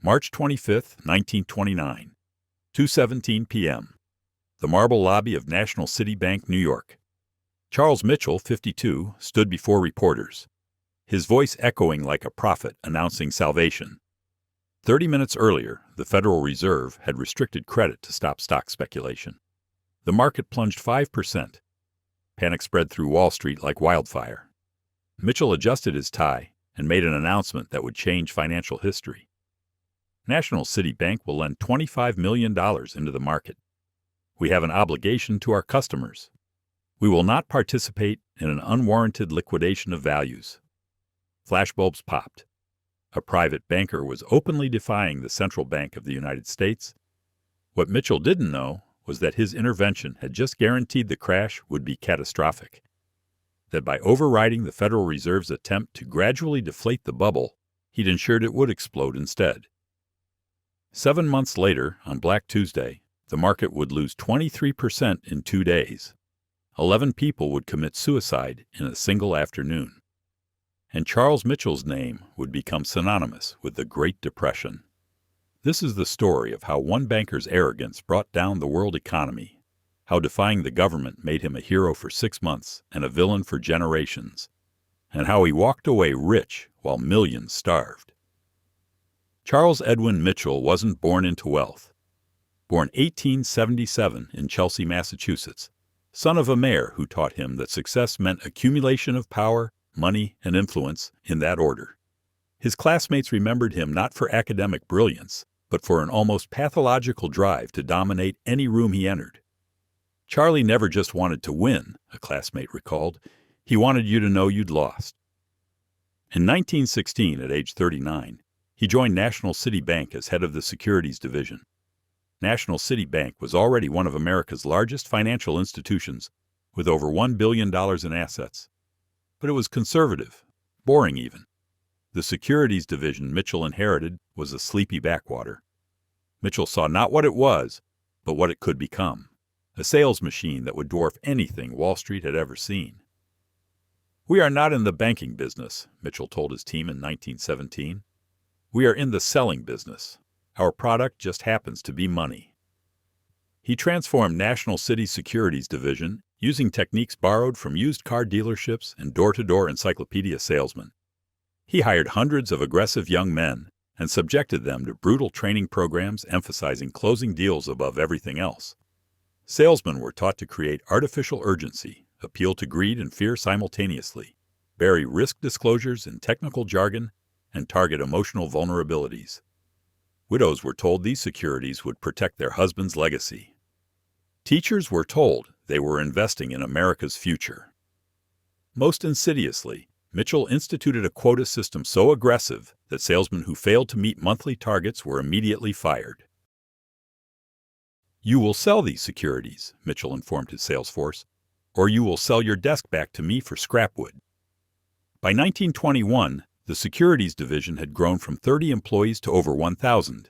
March 25, 1929, 2:17 p.m. The marble lobby of National City Bank, New York. Charles Mitchell, 52, stood before reporters, his voice echoing like a prophet announcing salvation. 30 minutes earlier, the Federal Reserve had restricted credit to stop stock speculation. The market plunged 5%. Panic spread through Wall Street like wildfire. Mitchell adjusted his tie and made an announcement that would change financial history. National City Bank will lend $25 million into the market. We have an obligation to our customers. We will not participate in an unwarranted liquidation of values. Flashbulbs popped. A private banker was openly defying the Central Bank of the United States. What Mitchell didn't know was that his intervention had just guaranteed the crash would be catastrophic. That by overriding the Federal Reserve's attempt to gradually deflate the bubble, he'd ensured it would explode instead. 7 months later, on Black Tuesday, the market would lose 23% in 2 days. 11 people would commit suicide in a single afternoon. And Charles Mitchell's name would become synonymous with the Great Depression. This is the story of how one banker's arrogance brought down the world economy, how defying the government made him a hero for 6 months and a villain for generations, and how he walked away rich while millions starved. Charles Edwin Mitchell wasn't born into wealth. Born 1877 in Chelsea, Massachusetts, son of a mayor who taught him that success meant accumulation of power, money, and influence in that order. His classmates remembered him not for academic brilliance, but for an almost pathological drive to dominate any room he entered. Charlie never just wanted to win, a classmate recalled. He wanted you to know you'd lost. In 1916, at age 39, he joined National City Bank as head of the Securities Division. National City Bank was already one of America's largest financial institutions, with over $1 billion in assets. But it was conservative, boring even. The Securities Division Mitchell inherited was a sleepy backwater. Mitchell saw not what it was, but what it could become, a sales machine that would dwarf anything Wall Street had ever seen. "We are not in the banking business," Mitchell told his team in 1917. "We are in the selling business. Our product just happens to be money." He transformed National City's Securities Division using techniques borrowed from used car dealerships and door-to-door encyclopedia salesmen. He hired hundreds of aggressive young men and subjected them to brutal training programs emphasizing closing deals above everything else. Salesmen were taught to create artificial urgency, appeal to greed and fear simultaneously, bury risk disclosures in technical jargon, and target emotional vulnerabilities. Widows were told these securities would protect their husband's legacy. Teachers were told they were investing in America's future. Most insidiously, Mitchell instituted a quota system so aggressive that salesmen who failed to meet monthly targets were immediately fired. "You will sell these securities," Mitchell informed his sales force, "or you will sell your desk back to me for scrap wood." By 1921, the Securities Division had grown from 30 employees to over 1,000.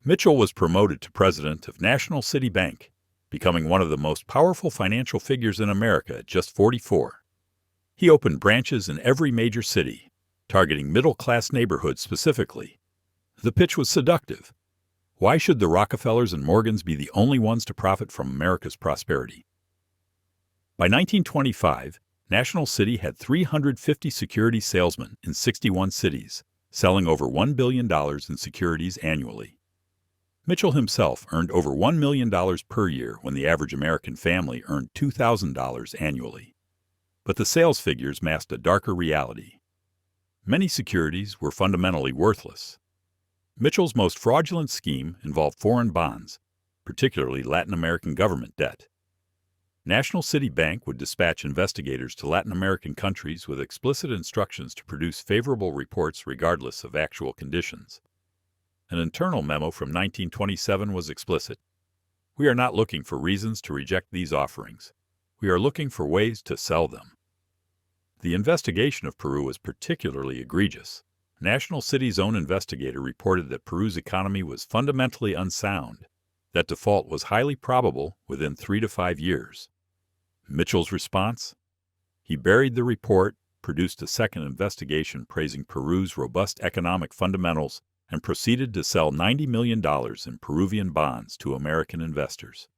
Mitchell was promoted to president of National City Bank, becoming one of the most powerful financial figures in America at just 44. He opened branches in every major city, targeting middle-class neighborhoods specifically. The pitch was seductive. Why should the Rockefellers and Morgans be the only ones to profit from America's prosperity? By 1925, National City had 350 securities salesmen in 61 cities, selling over $1 billion in securities annually. Mitchell himself earned over $1 million per year when the average American family earned $2,000 annually. But the sales figures masked a darker reality. Many securities were fundamentally worthless. Mitchell's most fraudulent scheme involved foreign bonds, particularly Latin American government debt. National City Bank would dispatch investigators to Latin American countries with explicit instructions to produce favorable reports regardless of actual conditions. An internal memo from 1927 was explicit. "We are not looking for reasons to reject these offerings. We are looking for ways to sell them." The investigation of Peru was particularly egregious. National City's own investigator reported that Peru's economy was fundamentally unsound, that default was highly probable within 3 to 5 years. Mitchell's response? He buried the report, produced a second investigation praising Peru's robust economic fundamentals, and proceeded to sell $90 million in Peruvian bonds to American investors.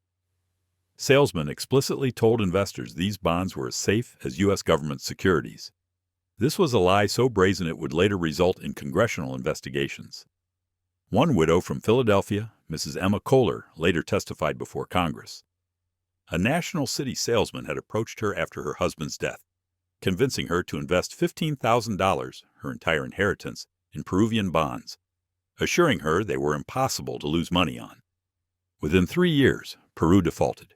Salesmen explicitly told investors these bonds were as safe as U.S. government securities. This was a lie so brazen it would later result in congressional investigations. One widow from Philadelphia, Mrs. Emma Kohler, later testified before Congress. A National City salesman had approached her after her husband's death, convincing her to invest $15,000, her entire inheritance, in Peruvian bonds, assuring her they were impossible to lose money on. Within 3 years, Peru defaulted.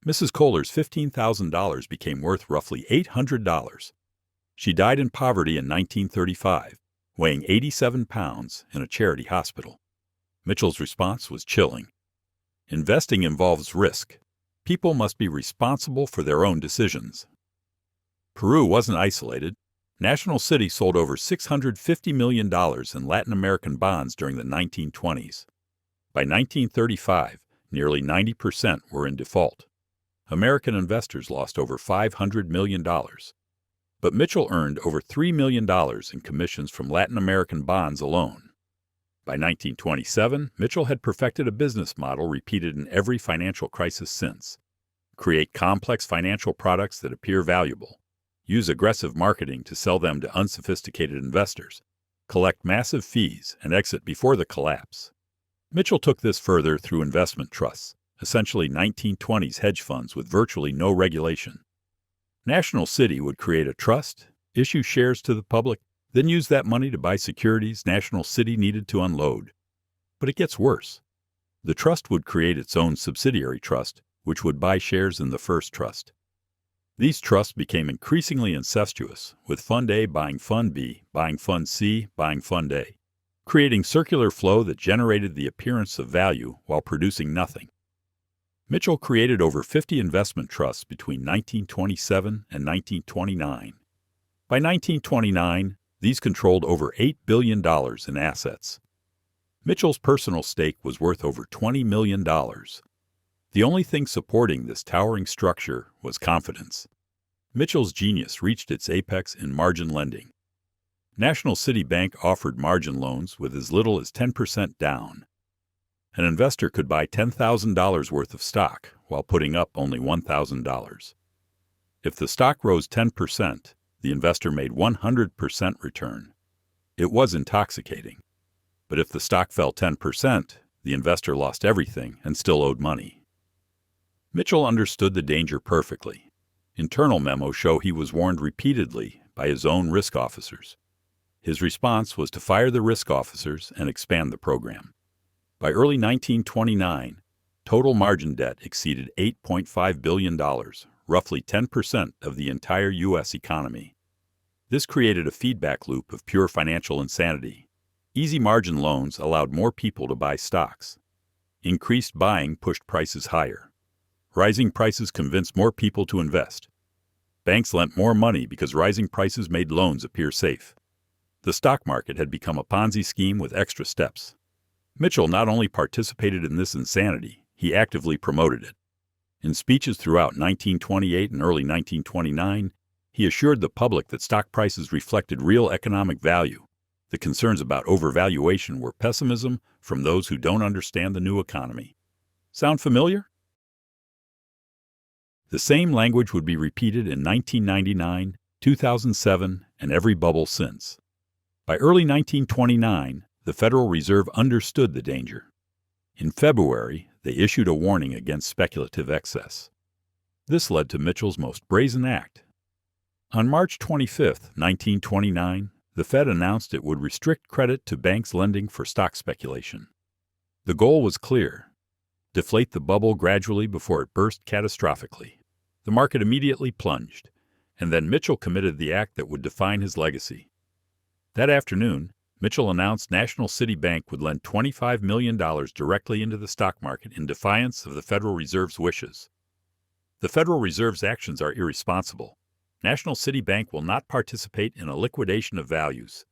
Mrs. Kohler's $15,000 became worth roughly $800. She died in poverty in 1935, weighing 87 pounds in a charity hospital. Mitchell's response was chilling. Investing involves risk. People must be responsible for their own decisions. Peru wasn't isolated. National City sold over $650 million in Latin American bonds during the 1920s. By 1935, nearly 90% were in default. American investors lost over $500 million. But Mitchell earned over $3 million in commissions from Latin American bonds alone. By 1927, Mitchell had perfected a business model repeated in every financial crisis since. Create complex financial products that appear valuable. Use aggressive marketing to sell them to unsophisticated investors. Collect massive fees and exit before the collapse. Mitchell took this further through investment trusts, essentially 1920s hedge funds with virtually no regulation. National City would create a trust, issue shares to the public, then use that money to buy securities National City needed to unload. But it gets worse. The trust would create its own subsidiary trust, which would buy shares in the first trust. These trusts became increasingly incestuous, with Fund A buying Fund B, buying Fund C, buying Fund A, creating circular flow that generated the appearance of value while producing nothing. Mitchell created over 50 investment trusts between 1927 and 1929. By 1929, these controlled over $8 billion in assets. Mitchell's personal stake was worth over $20 million. The only thing supporting this towering structure was confidence. Mitchell's genius reached its apex in margin lending. National City Bank offered margin loans with as little as 10% down. An investor could buy $10,000 worth of stock while putting up only $1,000. If the stock rose 10%, the investor made 100% return. It was intoxicating. But if the stock fell 10%, the investor lost everything and still owed money. Mitchell understood the danger perfectly. Internal memos show he was warned repeatedly by his own risk officers. His response was to fire the risk officers and expand the program. By early 1929, total margin debt exceeded $8.5 billion, roughly 10% of the entire U.S. economy. This created a feedback loop of pure financial insanity. Easy margin loans allowed more people to buy stocks. Increased buying pushed prices higher. Rising prices convinced more people to invest. Banks lent more money because rising prices made loans appear safe. The stock market had become a Ponzi scheme with extra steps. Mitchell not only participated in this insanity, he actively promoted it. In speeches throughout 1928 and early 1929, he assured the public that stock prices reflected real economic value. The concerns about overvaluation were pessimism from those who don't understand the new economy. Sound familiar? The same language would be repeated in 1999, 2007, and every bubble since. By early 1929, the Federal Reserve understood the danger. In February, they issued a warning against speculative excess. This led to Mitchell's most brazen act. On March 25, 1929, the Fed announced it would restrict credit to banks lending for stock speculation. The goal was clear: deflate the bubble gradually before it burst catastrophically. The market immediately plunged, and then Mitchell committed the act that would define his legacy. That afternoon, Mitchell announced National City Bank would lend $25 million directly into the stock market in defiance of the Federal Reserve's wishes. The Federal Reserve's actions are irresponsible. National City Bank will not participate in a liquidation of values.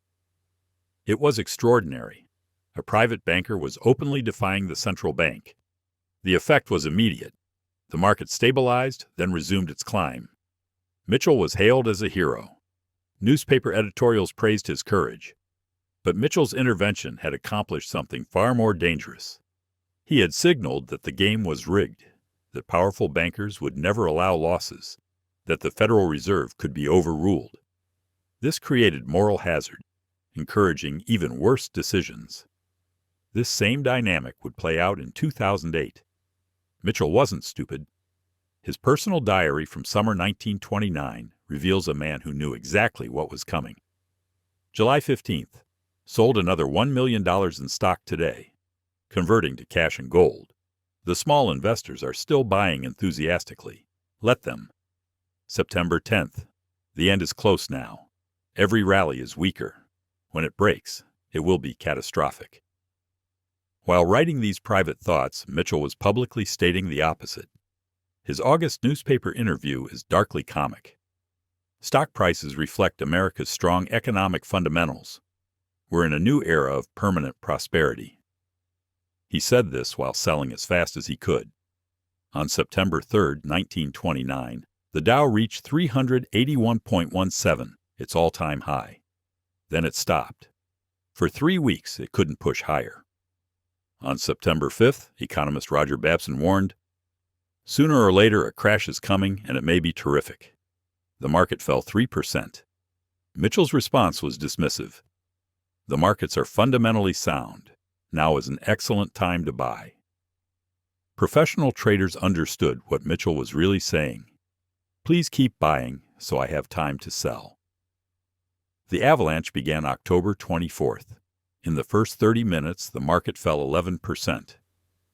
It was extraordinary. A private banker was openly defying the central bank. The effect was immediate. The market stabilized, then resumed its climb. Mitchell was hailed as a hero. Newspaper editorials praised his courage. But Mitchell's intervention had accomplished something far more dangerous. He had signaled that the game was rigged, that powerful bankers would never allow losses, that the Federal Reserve could be overruled. This created moral hazard, encouraging even worse decisions. This same dynamic would play out in 2008. Mitchell wasn't stupid. His personal diary from summer 1929 reveals a man who knew exactly what was coming. July 15th. Sold another $1 million in stock today, converting to cash and gold. The small investors are still buying enthusiastically. Let them. September 10th. The end is close now. Every rally is weaker. When it breaks, it will be catastrophic. While writing these private thoughts, Mitchell was publicly stating the opposite. His August newspaper interview is darkly comic. Stock prices reflect America's strong economic fundamentals. We're in a new era of permanent prosperity. He said this while selling as fast as he could. On September 3, 1929, the Dow reached 381.17, its all-time high. Then it stopped. For 3 weeks, it couldn't push higher. On September 5th, economist Roger Babson warned, "Sooner or later, a crash is coming, and it may be terrific." The market fell 3%. Mitchell's response was dismissive. "The markets are fundamentally sound. Now is an excellent time to buy." Professional traders understood what Mitchell was really saying. Please keep buying, so I have time to sell. The avalanche began October 24th. In the first 30 minutes, the market fell 11%.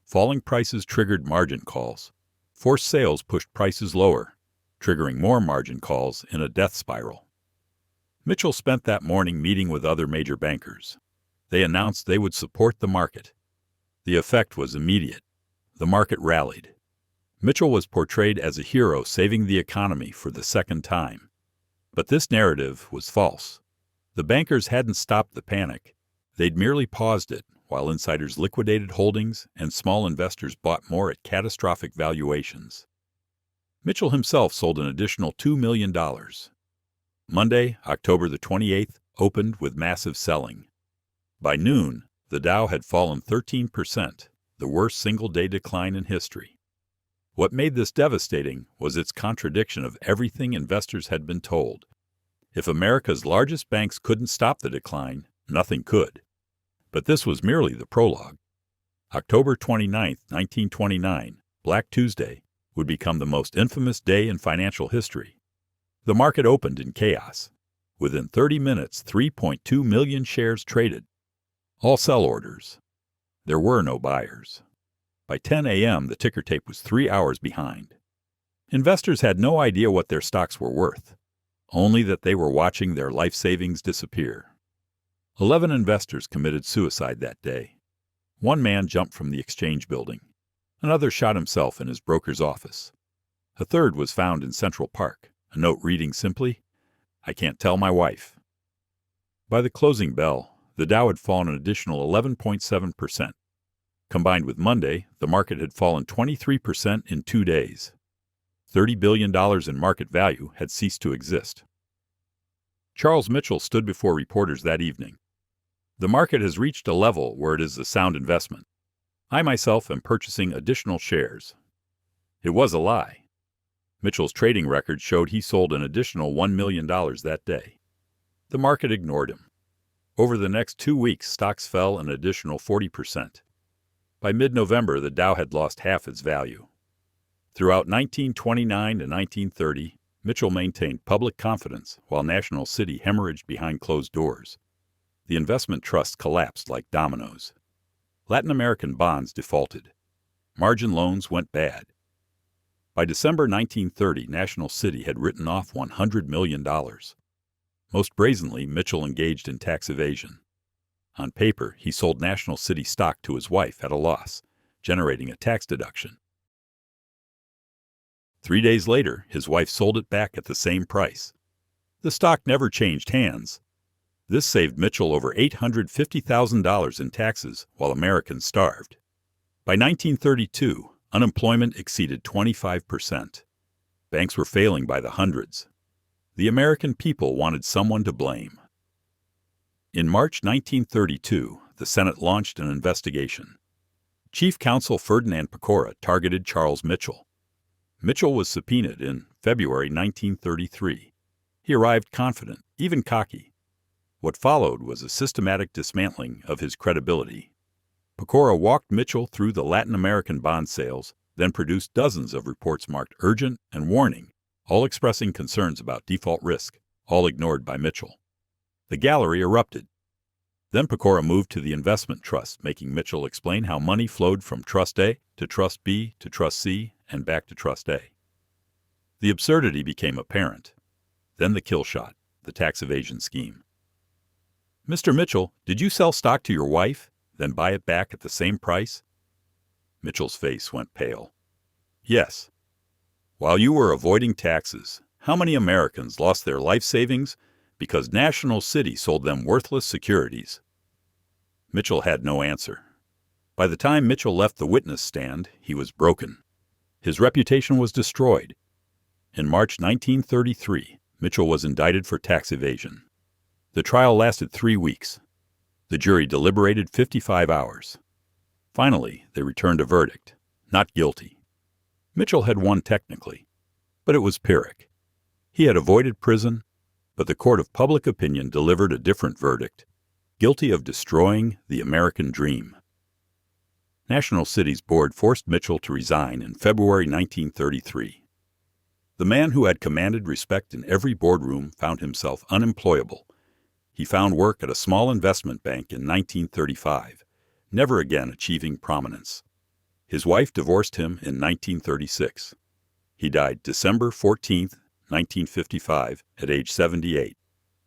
Falling prices triggered margin calls. Forced sales pushed prices lower, triggering more margin calls in a death spiral. Mitchell spent that morning meeting with other major bankers. They announced they would support the market. The effect was immediate. The market rallied. Mitchell was portrayed as a hero saving the economy for the second time. But this narrative was false. The bankers hadn't stopped the panic. They'd merely paused it, while insiders liquidated holdings and small investors bought more at catastrophic valuations. Mitchell himself sold an additional $2 million. Monday, October the 28th, opened with massive selling. By noon, the Dow had fallen 13%, the worst single-day decline in history. What made this devastating was its contradiction of everything investors had been told. If America's largest banks couldn't stop the decline, nothing could. But this was merely the prologue. October 29, 1929, Black Tuesday, would become the most infamous day in financial history. The market opened in chaos. Within 30 minutes, 3.2 million shares traded. All sell orders. There were no buyers. By 10 a.m., the ticker tape was 3 hours behind. Investors had no idea what their stocks were worth, only that they were watching their life savings disappear. 11 investors committed suicide that day. One man jumped from the exchange building. Another shot himself in his broker's office. A third was found in Central Park, a note reading simply, "I can't tell my wife." By the closing bell, the Dow had fallen an additional 11.7%. Combined with Monday, the market had fallen 23% in 2 days. $30 billion in market value had ceased to exist. Charles Mitchell stood before reporters that evening. "The market has reached a level where it is a sound investment. I myself am purchasing additional shares." It was a lie. Mitchell's trading record showed he sold an additional $1 million that day. The market ignored him. Over the next 2 weeks, stocks fell an additional 40%. By mid-November, the Dow had lost half its value. Throughout 1929 to 1930, Mitchell maintained public confidence while National City hemorrhaged behind closed doors. The investment trusts collapsed like dominoes. Latin American bonds defaulted. Margin loans went bad. By December 1930, National City had written off $100 million. Most brazenly, Mitchell engaged in tax evasion. On paper, he sold National City stock to his wife at a loss, generating a tax deduction. 3 days later, his wife sold it back at the same price. The stock never changed hands. This saved Mitchell over $850,000 in taxes while Americans starved. By 1932, unemployment exceeded 25%. Banks were failing by the hundreds. The American people wanted someone to blame. In March 1932, the Senate launched an investigation. Chief Counsel Ferdinand Pecora targeted Charles Mitchell. Mitchell was subpoenaed in February 1933. He arrived confident, even cocky. What followed was a systematic dismantling of his credibility. Pecora walked Mitchell through the Latin American bond sales, then produced dozens of reports marked urgent and warning, all expressing concerns about default risk, all ignored by Mitchell. The gallery erupted. Then Pecora moved to the investment trust, making Mitchell explain how money flowed from Trust A to Trust B to Trust C and back to Trust A. The absurdity became apparent. Then the kill shot, the tax evasion scheme. "Mr. Mitchell, did you sell stock to your wife, then buy it back at the same price?" Mitchell's face went pale. "Yes. While you were avoiding taxes, how many Americans lost their life savings because National City sold them worthless securities?" Mitchell had no answer. By the time Mitchell left the witness stand, he was broken. His reputation was destroyed. In March 1933, Mitchell was indicted for tax evasion. The trial lasted 3 weeks. The jury deliberated 55 hours. Finally, they returned a verdict, not guilty. Mitchell had won technically, but it was Pyrrhic. He had avoided prison, but the court of public opinion delivered a different verdict, guilty of destroying the American dream. National City's board forced Mitchell to resign in February 1933. The man who had commanded respect in every boardroom found himself unemployable. He found work at a small investment bank in 1935, never again achieving prominence. His wife divorced him in 1936. He died December 14, 1955, at age 78,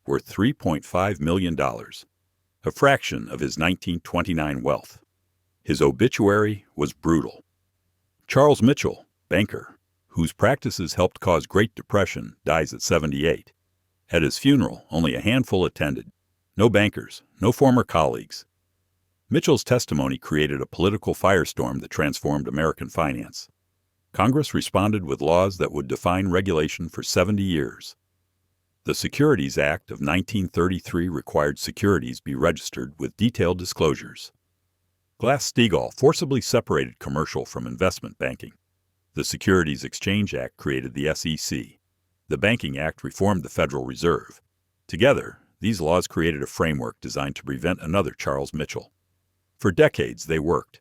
worth $3.5 million, a fraction of his 1929 wealth. His obituary was brutal. Charles Mitchell, banker, whose practices helped cause Great Depression, dies at 78. At his funeral, only a handful attended. No bankers, no former colleagues. Mitchell's testimony created a political firestorm that transformed American finance. Congress responded with laws that would define regulation for 70 years. The Securities Act of 1933 required securities be registered with detailed disclosures. Glass-Steagall forcibly separated commercial from investment banking. The Securities Exchange Act created the SEC. The Banking Act reformed the Federal Reserve. Together, these laws created a framework designed to prevent another Charles Mitchell. For decades, they worked.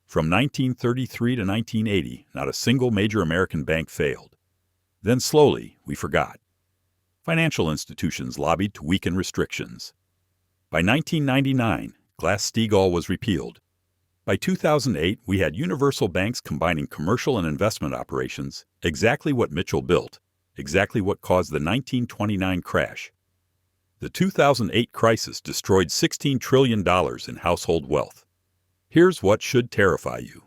From 1933 to 1980, not a single major American bank failed. Then slowly, we forgot. Financial institutions lobbied to weaken restrictions. By 1999, Glass-Steagall was repealed. By 2008, we had universal banks combining commercial and investment operations, exactly what Mitchell built, exactly what caused the 1929 crash. The 2008 crisis destroyed $16 trillion in household wealth. Here's what should terrify you.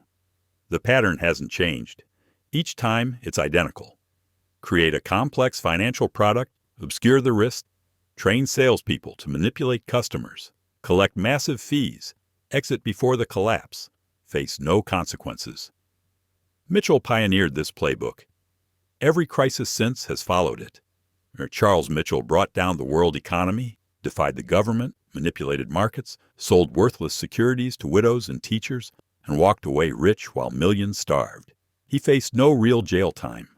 The pattern hasn't changed. Each time, it's identical. Create a complex financial product, obscure the risk, train salespeople to manipulate customers, collect massive fees, exit before the collapse, face no consequences. Mitchell pioneered this playbook. Every crisis since has followed it. Charles Mitchell brought down the world economy, defied the government, manipulated markets, sold worthless securities to widows and teachers, and walked away rich while millions starved. He faced no real jail time,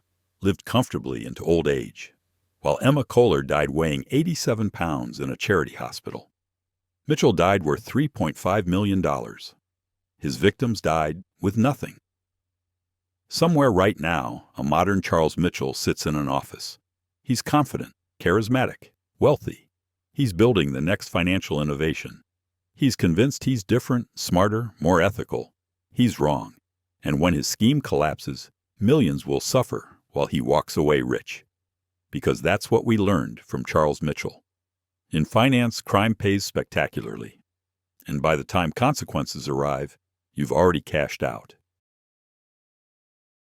lived comfortably into old age, while Emma Kohler died weighing 87 pounds in a charity hospital. Mitchell died worth $3.5 million. His victims died with nothing. Somewhere right now, a modern Charles Mitchell sits in an office. He's confident, charismatic, wealthy. He's building the next financial innovation. He's convinced he's different, smarter, more ethical. He's wrong. And when his scheme collapses, millions will suffer while he walks away rich. Because that's what we learned from Charles Mitchell. In finance, crime pays spectacularly. And by the time consequences arrive, you've already cashed out.